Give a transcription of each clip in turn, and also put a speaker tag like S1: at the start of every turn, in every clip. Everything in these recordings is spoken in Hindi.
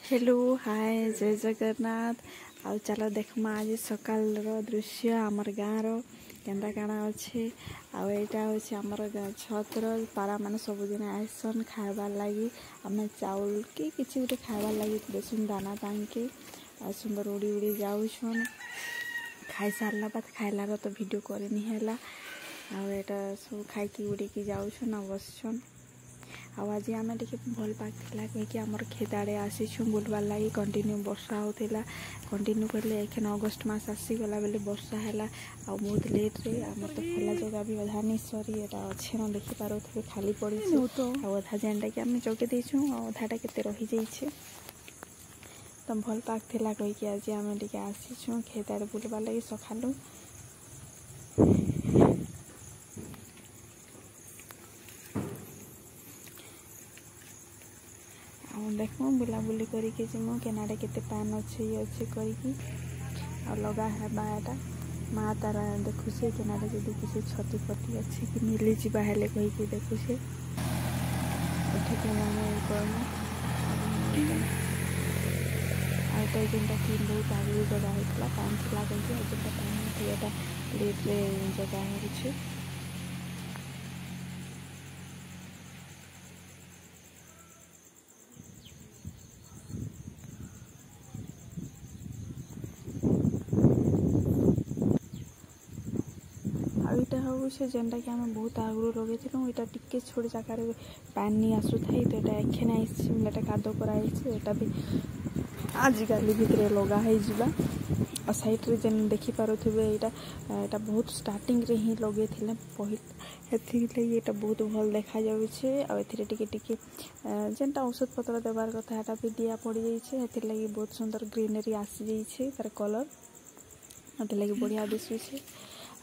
S1: हेलो हाय जय जगन्नाथ आउ चलो देखमा आज सकाल दृश्य आमर गाँव केन्दा काଣା अच्छे आउ एटा होछि आमर छतर पारा माने सबुदिन आइसन खाइबार लगी आम चाउल कि किछि गोटे खाइबार लगी देसुन दाना तांके सुंदर उड़ी उड़ी जाउछन खाई सारला बाद खाइलार तो वीडियो करनी हैला आउ एटा सब खाइकी उड़ीकी जाउछन आ बसछन आज आम टे भल पागला कहीकि आमर खेत आड़े आसीचु बुलबार लगी कंटिन्यू वर्षा होता कंटिन्यू कले एखन अगस्ट मास आसीगला बेले वर्षा है आ बहुत लेट रे आम तो खोला जगह भी अधा नहीं सरी एटा अच्छे न देखी पारे खाली पड़ी अधा जेनटा कि आम जगे देचु अधाटा के रही जाइए तो भल पागला कहीकि आज आम टे आसीचु खेत आड़े बुलबार लगी सकालू देखो बुलाबुली करके जीमु केनाडे केते पान अच्छे ये अच्छे करके और लगा है बाटा माँ तारा देखु से केनाडे जदि किसी छती पटी अच्छे कि मिली जावा हेले कहीकि देखु से ठीक आईटा जेनटा कि बहुत आगे जगह होता पान थी कहीकि जेनटा पान एटा लेट्रे जगह हो यहाँ हूँ जेनटा कि आम बहुत आगु लगे यहाँ टिके छोटे जगार पानी आसू था तो यहाँ एखे ना कादो कराई भी आजिकल भितर लगाई और साइड रे जेन देखी पारे यहाँ बहुत स्टार्टिंग रे ही लगे पहले ये बहुत भल देखा जाए जेनटा औषध पत्र देवार कथा यहाँ भी दिया पड़ जाए लगी बहुत सुंदर ग्रीनरी आसी जाइए तार कलर मतलब लगी बढ़िया दिशुचे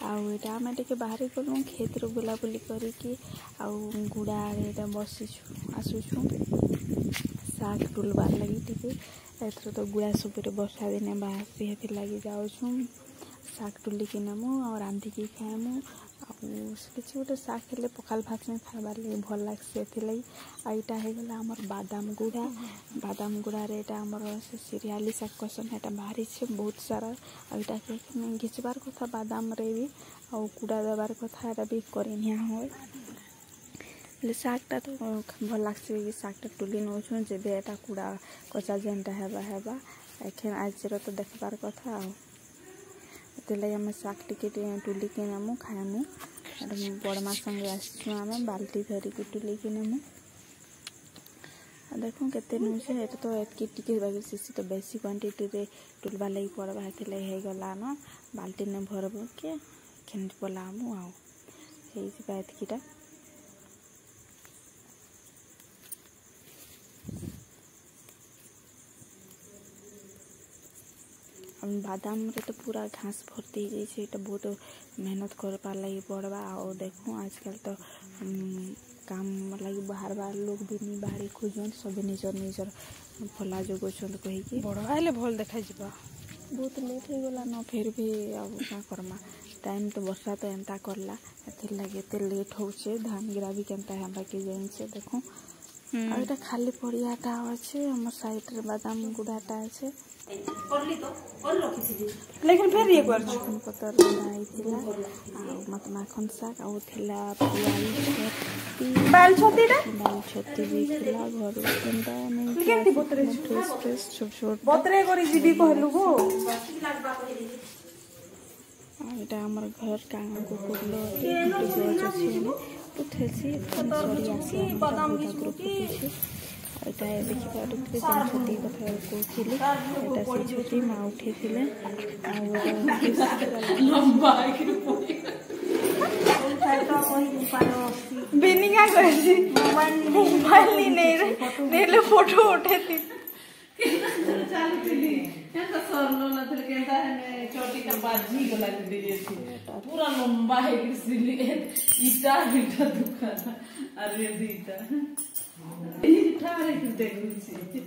S1: आउटा आम टे बाहर गलु खेत बुलाबुली करके गुड़ा आड़े बसीचु आसुचु साग टुलबार लगी टे एथर तो गुड़ा सब वर्षा दिने बाहर से लगी जाऊँ साग टुलिकी नेमु और रांधिकी खाएमु किसी गोटे साग खेले पखाल भात में खाइबार लगे भल लगे आईटा होगला आमर बादाम गुड़ा रे आमर से सीरियाली साग कसन है बाहरी बहुत सारा आईटा घिचबार कथा बादाम रे भी और कुड़ा देवार कथा यहाँ भी करनिया हुए सागटा तो भल लगे सागटा टुली नौछुँ जब यहाँ कुड़ा कचा जेनटा हेबा एखन आज तो देखबार कथा लगे आम साग टिके टुलिकी नेमु खाएमु बड़मा संगे आसचु आम बाल्टी धरिकी टुलिकी नेमु देखो केते नौचे ये तो एतकी टिके सीसी तो बेसी क्वांटिटी रे टुलबार लगी पड़वा है गला न बाल्टी ने भरब के खेन पलामु आईबा एतकीटा बादाम रे तो पूरा घास भर्ती हो जाए बहुत मेहनत कर पार लगी पड़वा और देखो आजकल तो काम लगी बाहर बाहर लोग भी नहीं बाहर खोजन सब निजर निजर फला जोगन कहीकि बड़ आइले भल देखा जा बहुत लेट हो गला न फिर भी अब क्या करमा टाइम तो वर्षा तो एंता करला लगे एत लेट होचे धान गिरा भी केनता हमरा के जाइए देखो आईटा खाली पड़ियाटा अच्छे आम साइड रे बादाम गुड़ाटा अच्छे लेकिन फिर ये पतर मत माखन साग बाल छती भी थिला घर केनता नहीं फ्रेश छोट बतरे करी जीबी कहलु गो एटा हमर घर कांगा को कुडलो गछ अछि उठेसी सरी आसी बादाम ग्रुप पीछे एटा देखि पारुथि छती कथा कहथिले एटा से छती मा उठेथिले लंबा कि बिनिया करछि मोबाइल नहीं ले फोटो उठेथि चालुथिली एता सरलो न थले केनता है छोटी का बाजी गला दे थी पूरा लंबा है इसलिए इटा दुकान अरे दीटा ये ठारे के देखु छी